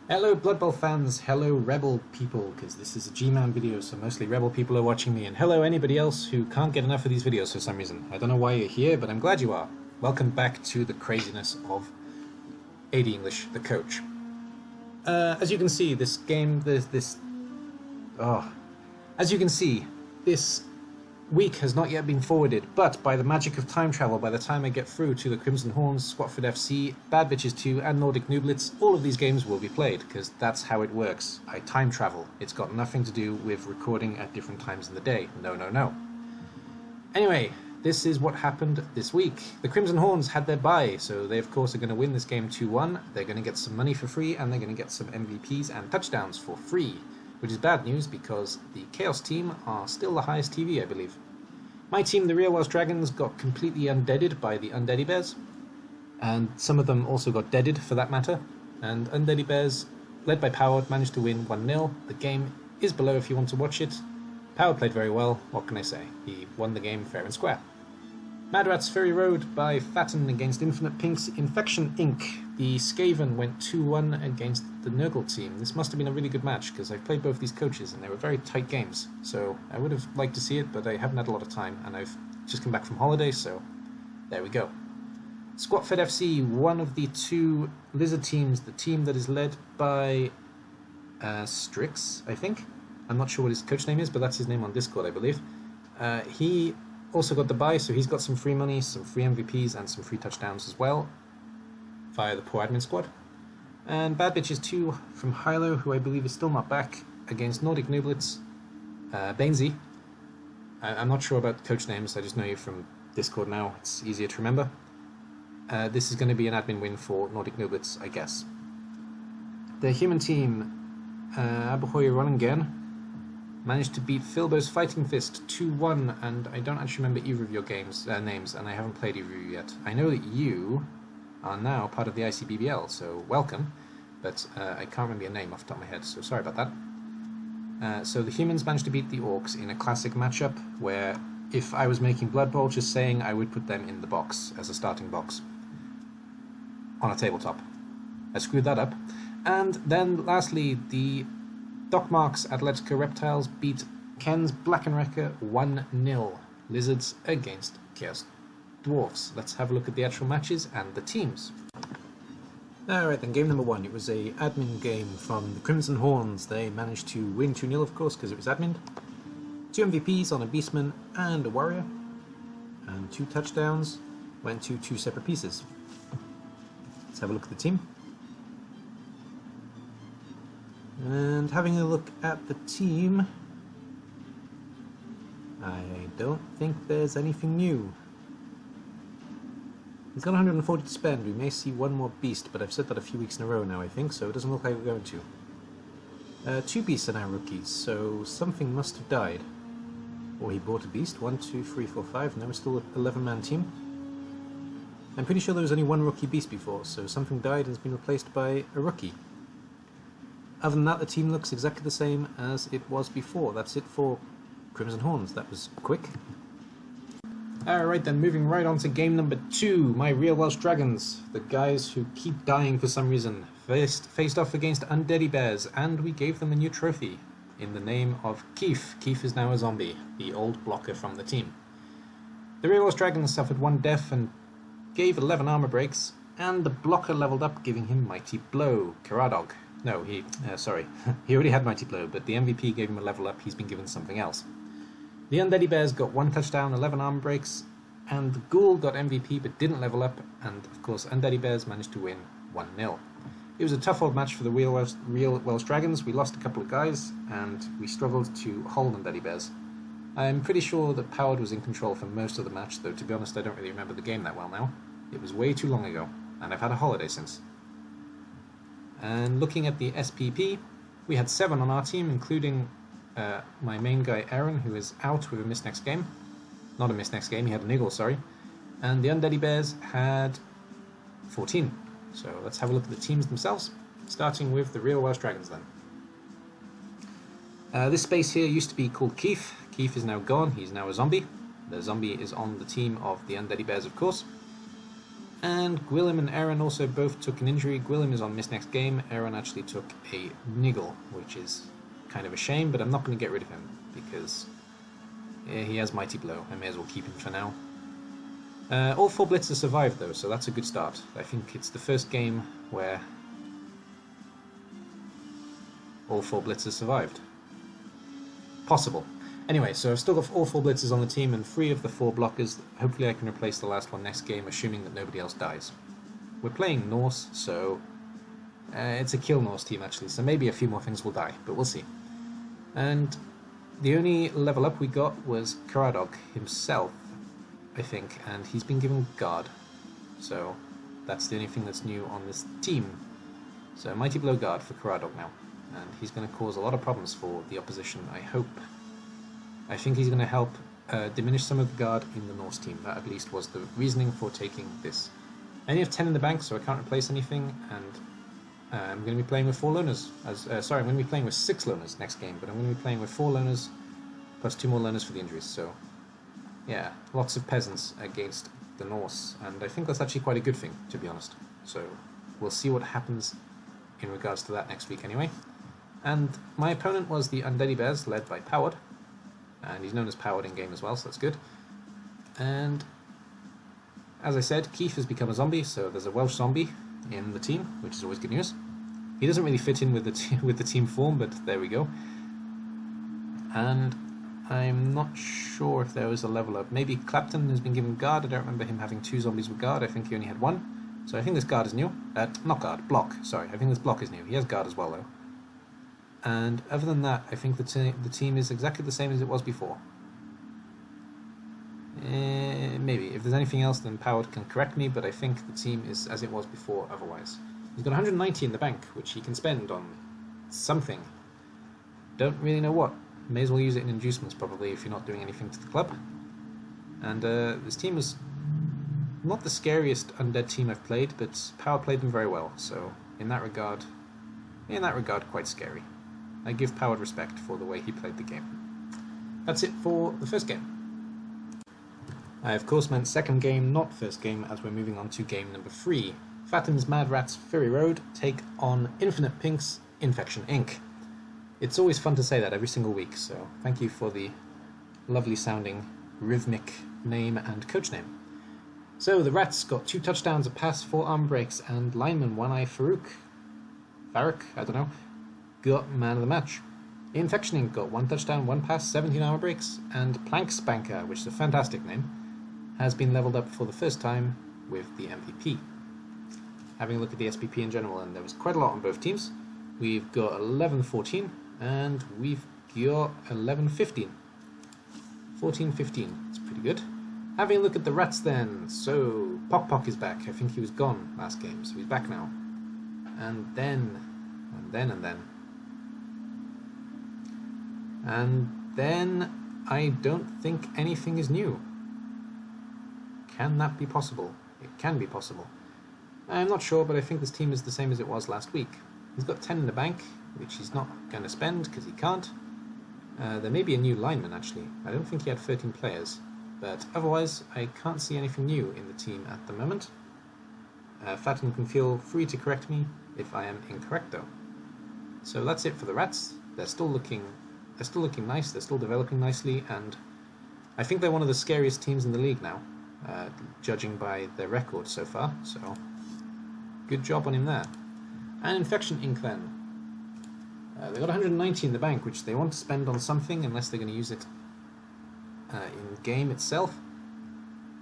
Hello Blood Bowl fans, hello Rebel people, because this is a Gman video, so mostly Rebel people are watching me, and hello anybody else who can't get enough of these videos for some reason. I don't know why you're here, but I'm glad you are. Welcome back to the craziness of AD English, the coach. As you can see, this game, as you can see, this week has not yet been forwarded, but by the magic of time travel, by the time I get through to the Crimson Horns, Squatford FC, Bad Bitches 2 and Nordic Nooblets, all of these games will be played, because that's how it works. I time travel. It's got nothing to do with recording at different times in the day. No. Anyway, this is what happened this week. The Crimson Horns had their bye, so they of course are going to win this game 2-1. They're going to get some money for free, and they're going to get some MVPs and touchdowns for free. Which is bad news because the Chaos team are still the highest TV, I believe. My team, the Real Welsh Dragons, got completely undeaded by the Undeady Bears, and some of them also got deaded for that matter, and Undeady Bears, led by Powered, managed to win 1-0. The game is below if you want to watch it. Powered played very well, what can I say? He won the game fair and square. Mad Rats Ferry Road by Fatten against Infinite Pink's Infection Inc. The Skaven went 2-1 against the Nurgle team. This must have been a really good match, because I've played both these coaches and they were very tight games. So I would have liked to see it, but I haven't had a lot of time, and I've just come back from holiday, so there we go. Squatford FC, one of the two Lizard teams, the team that is led by Strix, I think. I'm not sure what his coach name is, but that's his name on Discord, I believe. He also got the bye, so he's got some free money, some free MVPs, and some free touchdowns as well, via the Poor Admin Squad. And Bad Bitches 2 from Hilo, who I believe is still not back, against Nordic Nooblets, Bainesy. I'm not sure about coach names, I just know you from Discord now, it's easier to remember. This is going to be an admin win for Nordic Nooblets, I guess. The human team, Abahoy Runningen, managed to beat Filbo's Fighting Fist 2-1, and I don't actually remember either of your names, and I haven't played either of you yet. I know that you are now part of the ICBBL, so welcome, but I can't remember your name off the top of my head, so sorry about that. So the humans managed to beat the orcs in a classic matchup, where if I was making Blood Bowl, just saying, I would put them in the box, as a starting box, on a tabletop. I screwed that up. And then lastly, the Dockmarks Atletico Reptiles beat Ken's Blackenwrecker 1-0. Lizards against Chaos Dwarfs. Let's have a look at the actual matches and the teams. Alright then, game number 1. It was a admin game from the Crimson Horns. They managed to win 2-0 of course, because it was admin. 2 MVPs on a Beastman and a Warrior. And 2 touchdowns went to 2 separate pieces. Let's have a look at the team. And having a look at the team, I don't think there's anything new. He's got 140 to spend. We may see one more beast, but I've said that a few weeks in a row now, I think, so it doesn't look like we're going to. 2 beasts are now rookies, so something must have died. Or he bought a beast. 1, 2, 3, 4, 5. Now we're still an 11-man team. I'm pretty sure there was only 1 rookie beast before, so something died and has been replaced by a rookie. Other than that, the team looks exactly the same as it was before. That's it for Crimson Horns. That was quick. Alright then, moving right on to game number 2. My Real Welsh Dragons, the guys who keep dying for some reason, faced off against Undeady Bears, and we gave them a new trophy in the name of Keith. Keith is now a zombie, the old blocker from the team. The Real Welsh Dragons suffered 1 death and gave 11 armor breaks, and the blocker leveled up, giving him Mighty Blow, Karadog. No, he already had Mighty Blow, but the MVP gave him a level up, he's been given something else. The Undeady Bears got 1 touchdown, 11 armor breaks, and the Ghoul got MVP but didn't level up, and of course Undeady Bears managed to win 1-0. It was a tough old match for the Real Welsh Dragons. We lost a couple of guys, and we struggled to hold Undeady Bears. I'm pretty sure that Powered was in control for most of the match, though to be honest I don't really remember the game that well now. It was way too long ago, and I've had a holiday since. And looking at the SPP, we had 7 on our team, including my main guy Aaron, who is out with a missed next game. Not a missed next game, he had a niggle, sorry. And the Undeady Bears had 14. So let's have a look at the teams themselves, starting with the Real Welsh Dragons then. This space here used to be called Keith. Keith is now gone, he's now a zombie. The zombie is on the team of the Undeady Bears, of course. And Gwilym and Aaron also both took an injury. Gwilym is on miss next game. Aaron actually took a niggle, which is kind of a shame, but I'm not going to get rid of him because he has Mighty Blow. I may as well keep him for now. All 4 blitzers survived though, so that's a good start. I think it's the first game where all 4 blitzers survived. Possible. Anyway, so I've still got all 4 blitzers on the team and 3 of the 4 blockers. Hopefully I can replace the last one next game, assuming that nobody else dies. We're playing Norse, so it's a kill Norse team actually, so maybe a few more things will die, but we'll see. And the only level up we got was Karadog himself, I think, and he's been given Guard. So that's the only thing that's new on this team. So Mighty Blow Guard for Karadog now, and he's going to cause a lot of problems for the opposition, I hope. I think he's going to help diminish some of the guard in the Norse team. That at least was the reasoning for taking this. I only have 10 in the bank, so I can't replace anything, and I'm going to be playing with 4 loners. Sorry, I'm going to be playing with 6 loners next game, but I'm going to be playing with 4 loners plus 2 more loners for the injuries. So, yeah, lots of peasants against the Norse, and I think that's actually quite a good thing, to be honest. So, we'll see what happens in regards to that next week anyway. And my opponent was the Undeady Bears, led by Powered. And he's known as Powered in game as well, so that's good. And as I said, Keith has become a zombie, so there's a Welsh zombie in the team, which is always good news. He doesn't really fit in with the team form, but there we go. And I'm not sure if there was a level up. Maybe Clapton has been given Guard. I don't remember him having 2 zombies with Guard. I think he only had 1. So I think this Guard is new. Not Guard, Block. Sorry, I think this Block is new. He has Guard as well, though. And other than that, I think the team is exactly the same as it was before. Maybe. If there's anything else, then Powered can correct me, but I think the team is as it was before otherwise. He's got 190 in the bank, which he can spend on something. Don't really know what. May as well use it in inducements, probably, if you're not doing anything to the club. And this team is not the scariest undead team I've played, but Power played them very well, so in that regard, quite scary. I give Powered respect for the way he played the game. That's it for the first game. I of course meant second game, not first game, as we're moving on to game number 3. Fatim's Mad Rats Fury Road take on Infinite Pink's Infection Inc. It's always fun to say that every single week, so thank you for the lovely sounding rhythmic name and coach name. So the Rats got 2 touchdowns, a pass, 4 arm breaks, and lineman One Eye Farouk, I don't know, got man of the match. Infection Inc. got 1 touchdown, 1 pass, 17 armor breaks, and Plank Spanker, which is a fantastic name, has been leveled up for the first time with the MVP. Having a look at the SPP in general, and there was quite a lot on both teams. We've got 11-14, and we've got 11-15. 14-15, it's pretty good. Having a look at the Rats then, so Pock Pock is back. I think he was gone last game, so he's back now. And then I don't think anything is new. Can that be possible? It can be possible. I'm not sure, but I think this team is the same as it was last week. He's got 10 in the bank, which he's not going to spend because he can't. There may be a new lineman actually. I don't think he had 13 players, but otherwise I can't see anything new in the team at the moment. Fatten can feel free to correct me if I am incorrect though. So that's it for the Rats. They're still looking nice, they're still developing nicely, and I think they're one of the scariest teams in the league now, judging by their record so far, so good job on him there. And Infection Inc. then. They got 190 in the bank, which they want to spend on something unless they're going to use it in game itself.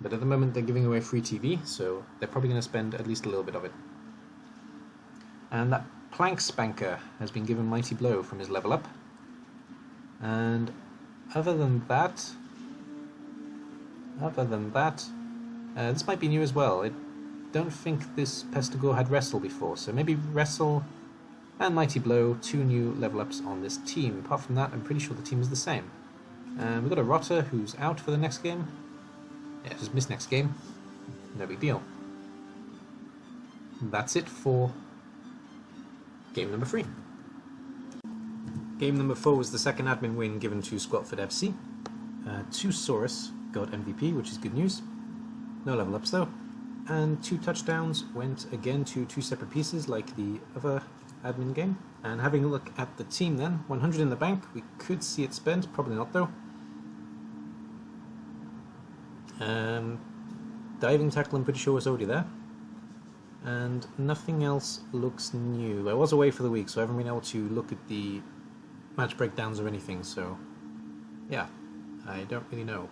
But at the moment they're giving away free TV, so they're probably going to spend at least a little bit of it. And that Plank Spanker has been given Mighty Blow from his level up. And other than that, this might be new as well. I don't think this Pestigore had Wrestle before, so maybe Wrestle and Mighty Blow, 2 new level ups on this team. Apart from that, I'm pretty sure the team is the same. We've got a Rotter who's out for the next game. Yeah, just missed next game. No big deal. That's it for game number 3. Game number 4 was the second admin win given to Squatford FC. 2 Saurus got MVP, which is good news. No level ups though. And 2 touchdowns went again to 2 separate pieces like the other admin game. And having a look at the team then, 100 in the bank, we could see it spent, probably not though. Diving tackle I'm pretty sure was already there. And nothing else looks new. I was away for the week, so I haven't been able to look at the match breakdowns or anything, so yeah, I don't really know.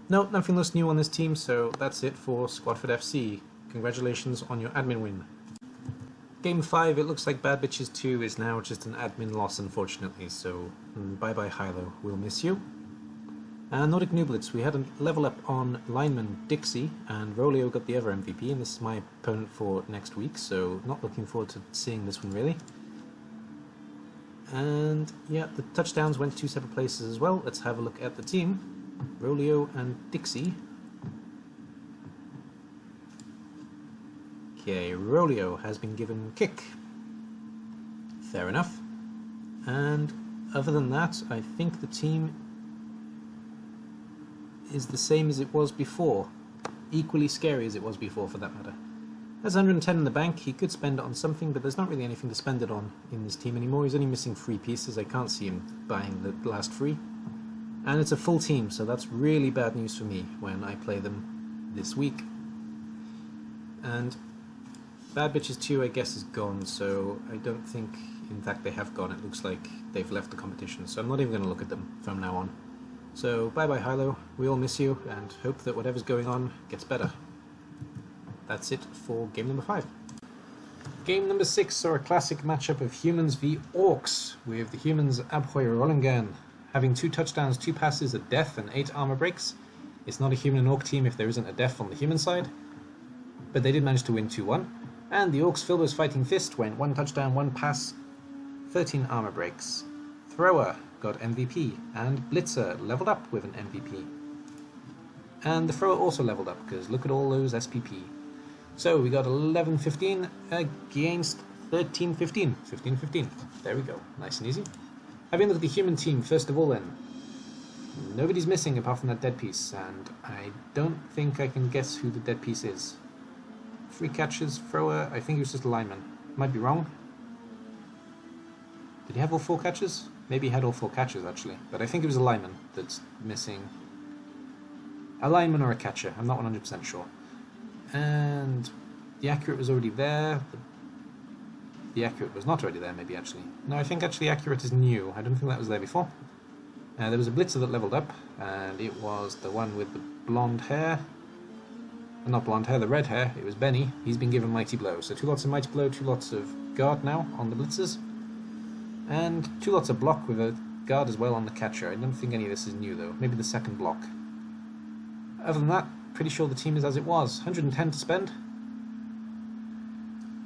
No, nothing looks new on this team, so that's it for Squadford FC. Congratulations on your admin win. Game 5, it looks like Bad Bitches 2 is now just an admin loss, unfortunately, so bye-bye Hilo, we'll miss you. Nordic Nublitz, we had a level up on lineman Dixie, and Rolio got the other MVP, and this is my opponent for next week, so not looking forward to seeing this one really. And yeah, the touchdowns went 2 separate places as well. Let's have a look at the team. Rolio and Dixie. Okay, Rolio has been given kick. Fair enough. And other than that, I think the team is the same as it was before. Equally scary as it was before, for that matter. There's 110 in the bank. He could spend it on something, but there's not really anything to spend it on in this team anymore. He's only missing 3 pieces. I can't see him buying the last 3. And it's a full team, so that's really bad news for me when I play them this week. And Bad Bitches 2, I guess, is gone, so I don't think, in fact, they have gone. It looks like they've left the competition, so I'm not even going to look at them from now on. So bye-bye Hilo, we all miss you, and hope that whatever's going on gets better. That's it for game number 5. Game number 6 saw a classic matchup of humans v orcs, with the humans Abhoy Rollingan having 2 touchdowns, 2 passes, a death, and 8 armor breaks. It's not a human and orc team if there isn't a death on the human side, but they did manage to win 2-1. And the orcs Filbo's Fighting Fist went 1 touchdown, 1 pass, 13 armor breaks. Thrower got MVP, and Blitzer leveled up with an MVP. And the thrower also leveled up, because look at all those SPP. So we got 11-15 against 13-15. 15-15. There we go. Nice and easy. Having a look at the human team, first of all then. Nobody's missing apart from that dead piece, and I don't think I can guess who the dead piece is. 3 catches, thrower, I think he was just a lineman. Might be wrong. Did he have all 4 catches? Maybe he had all 4 catches actually, but I think it was a lineman that's missing. A lineman or a catcher, I'm not 100% sure. And the accurate was already there. The accurate was not already there, maybe actually. No, I think actually accurate is new. I don't think that was there before. There was a blitzer that leveled up, and it was the one with the blonde hair. Not blonde hair, the red hair. It was Benny. He's been given Mighty Blow. So 2 lots of Mighty Blow, 2 lots of guard now on the blitzers. And 2 lots of block with a guard as well on the catcher. I don't think any of this is new though. Maybe the second block. Other than that, pretty sure the team is as it was. 110 to spend.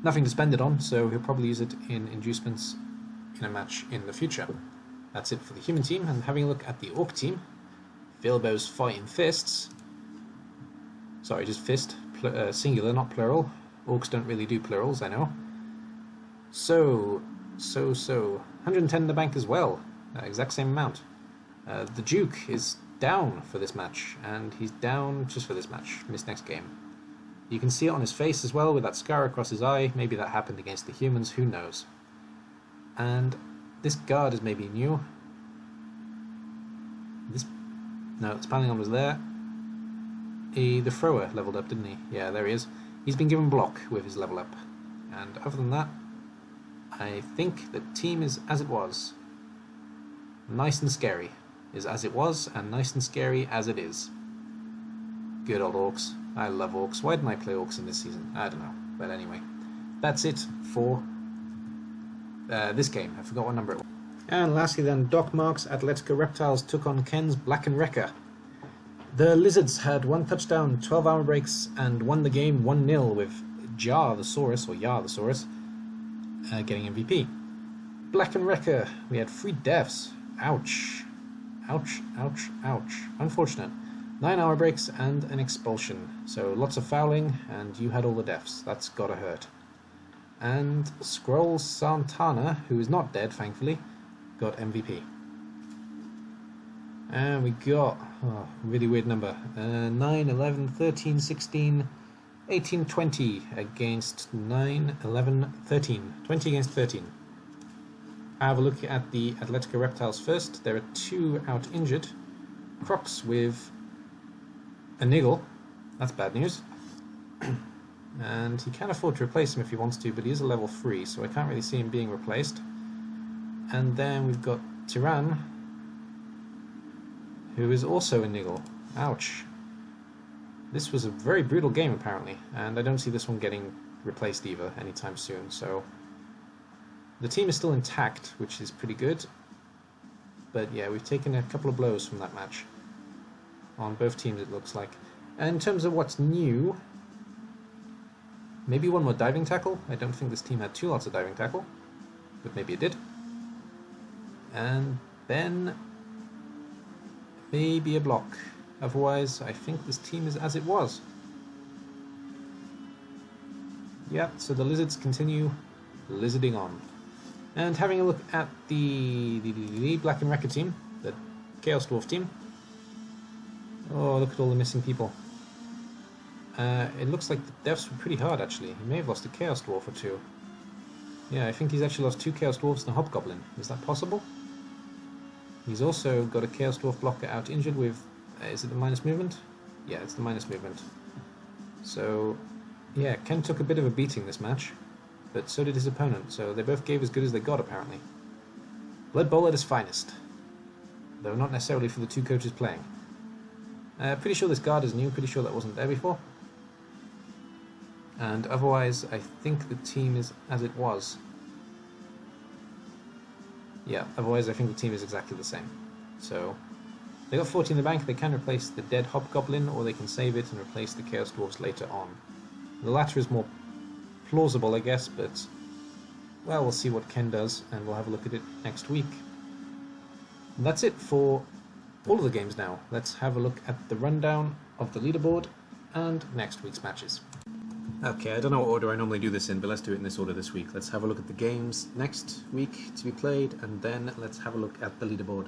Nothing to spend it on, so he'll probably use it in inducements in a match in the future. That's it for the human team, and having a look at the orc team. Filbo's Fighting Fists. Sorry, just fist. Singular, not plural. Orcs don't really do plurals, I know. So. 110 in the bank as well. Exact same amount. The Duke is down for this match, and he's down just for this match. Missed next game. You can see it on his face as well with that scar across his eye. Maybe that happened against the humans, who knows. And this guard is maybe new. No, Spanningon was there. The thrower leveled up, didn't he? Yeah, there he is. He's been given block with his level up. And other than that, I think the team is as it was. Nice and scary is as it was, and nice and scary as it is. Good old orcs. I love orcs. Why didn't I play orcs in this season? I don't know. But anyway, that's it for this game. I forgot what number it was. And lastly then, Doc Mark's Atletico Reptiles took on Ken's Black and Wrecker. The Lizards had 1 touchdown, 12 armor breaks, and won the game 1-0 with Jar the Saurus, or Yar the Saurus, getting MVP. Black and Wrecker, we had 3 deaths. Ouch. Ouch, ouch, ouch. Unfortunate. 9 armor breaks and an expulsion. So lots of fouling, and you had all the deaths. That's gotta hurt. And Scroll Santana, who is not dead, thankfully, got MVP. And we got Oh, really weird number. 9, 11, 13, 16, 18, 20 against 9, 11, 13. 20 against 13. Have a look at the Atletico Reptiles first. There are 2 out injured. Crocs with a niggle. That's bad news. And he can afford to replace him if he wants to, but he is a level 3, so I can't really see him being replaced. And then we've got Tyrann, who is also a niggle. Ouch. This was a very brutal game, apparently, and I don't see this one getting replaced either anytime soon, so the team is still intact, which is pretty good. But yeah, we've taken a couple of blows from that match. On both teams, it looks like. And in terms of what's new, maybe one more diving tackle. I don't think this team had 2 lots of diving tackle, but maybe it did. And then maybe a block. Otherwise, I think this team is as it was. Yeah, so the lizards continue lizarding on. And having a look at the Black and Wrecker team, the Chaos Dwarf team. Oh, look at all the missing people. It looks like the deaths were pretty hard, actually. He may have lost a Chaos Dwarf or 2. Yeah, I think he's actually lost 2 Chaos Dwarfs and a Hobgoblin. Is that possible? He's also got a Chaos Dwarf blocker out injured with... is it the minus movement? Yeah, it's the minus movement. So, yeah, Ken took a bit of a beating this match, but so did his opponent, so they both gave as good as they got, apparently. Blood Bowl at his finest. Though not necessarily for the 2 coaches playing. Pretty sure this guard is new, pretty sure that wasn't there before. And otherwise, I think the team is as it was. Yeah, otherwise I think the team is exactly the same. So, they got 40 in the bank. They can replace the dead Hobgoblin, or they can save it and replace the Chaos Dwarfs later on. The latter is more plausible, I guess, but, well, we'll see what Ken does, and we'll have a look at it next week. And that's it for all of the games now. Let's have a look at the rundown of the leaderboard and next week's matches. Okay, I don't know what order I normally do this in, but let's do it in this order this week. Let's have a look at the games next week to be played, and then let's have a look at the leaderboard.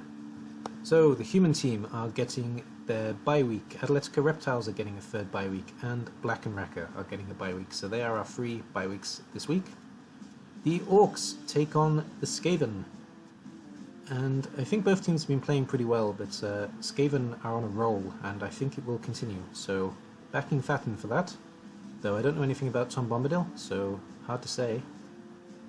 So, the human team are getting their bye week, Atletico Reptiles are getting a 3rd bye week, and Black and Wrecker are getting a bye week, so they are our 3 bye weeks this week. The Orcs take on the Skaven, and I think both teams have been playing pretty well, but Skaven are on a roll, and I think it will continue, so backing Fatten for that. Though I don't know anything about Tom Bombadil, so hard to say.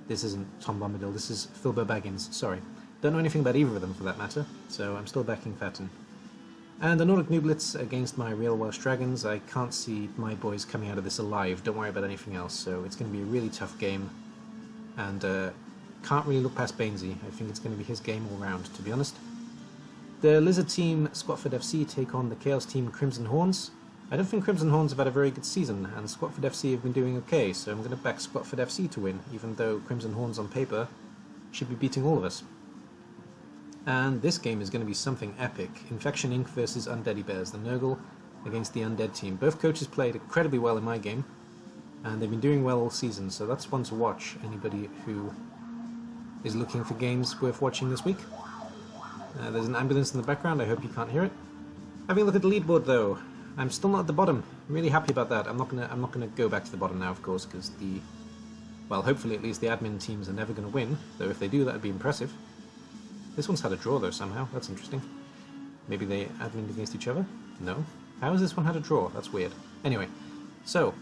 This isn't Tom Bombadil, this is Philbo Baggins, sorry. Don't know anything about either of them for that matter, so I'm still backing Fatten. And the Nordic Nooblets against my Real Welsh Dragons. I can't see my boys coming out of this alive, don't worry about anything else, so it's going to be a really tough game. And can't really look past Bainesy, I think it's going to be his game all round, to be honest. The Lizard team, Squatford FC, take on the Chaos team, Crimson Horns. I don't think Crimson Horns have had a very good season, and Squatford FC have been doing okay, so I'm going to back Squatford FC to win, even though Crimson Horns on paper should be beating all of us. And this game is going to be something epic. Infection Inc. versus Undeady Bears, the Nurgle against the Undead team. Both coaches played incredibly well in my game, and they've been doing well all season, so that's one to watch, anybody who is looking for games worth watching this week. There's an ambulance in the background, I hope you can't hear it. Having a look at the leaderboard though, I'm still not at the bottom. I'm really happy about that. I'm not gonna go back to the bottom now, of course, because well, hopefully at least the admin teams are never gonna win. Though if they do, that'd be impressive. This one's had a draw though somehow. That's interesting. Maybe they admin against each other? No. How has this one had a draw? That's weird. Anyway, so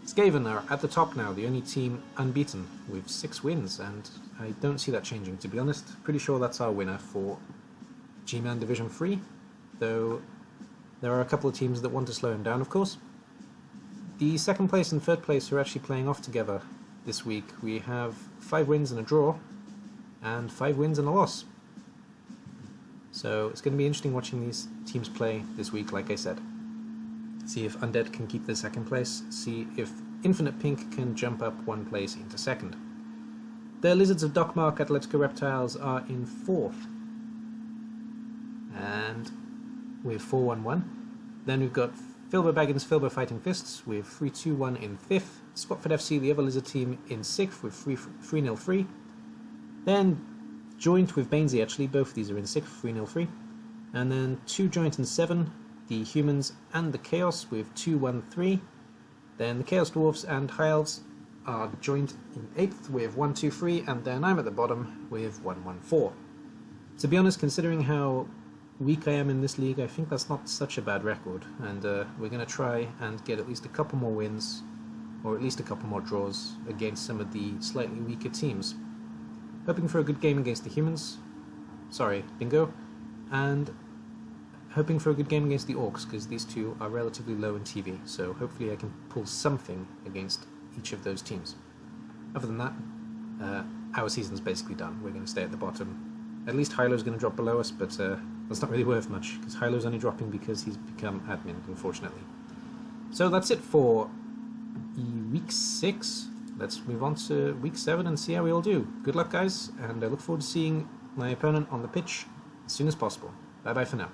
Skaven are at the top now, the only team unbeaten with 6 wins, and I don't see that changing, to be honest. Pretty sure that's our winner for Gman Division 3, though there are a couple of teams that want to slow him down, of course. The second place and third place are actually playing off together this week. We have 5 wins and a draw, and 5 wins and a loss. So it's going to be interesting watching these teams play this week, like I said. See if Undead can keep the second place, see if Infinite Pink can jump up 1 place into second. The Lizards of Dockmark Atletico Reptiles are in 4th. And with 4-1-1. Then we've got Philbo Baggins, Philbo Fighting Fists with 3-2-1 in 5th. Squatford FC, the other Lizard team, in 6th with 3-0-3. Then joint with Bainesy actually, both of these are in 6th, 3-0-3. And then 2 joint and 7, the humans and the chaos with 2, 1, 3. Then the chaos dwarfs and high elves are joint in 8th with 1, 2, 3, and then I'm at the bottom with 1, 1, 4. To be honest, considering how weak I am in this league, I think that's not such a bad record, and we're going to try and get at least a couple more wins, or at least a couple more draws against some of the slightly weaker teams. Hoping for a good game against the humans, bingo, and hoping for a good game against the orcs, because these two are relatively low in TV, so hopefully I can pull something against each of those teams. Other than that, our season's basically done. We're going to stay at the bottom. At least Hylo's going to drop below us, but that's not really worth much, because Hylo's only dropping because he's become admin, unfortunately. So that's it for week 6. Let's move on to week 7 and see how we all do. Good luck, guys, and I look forward to seeing my opponent on the pitch as soon as possible. Bye bye for now.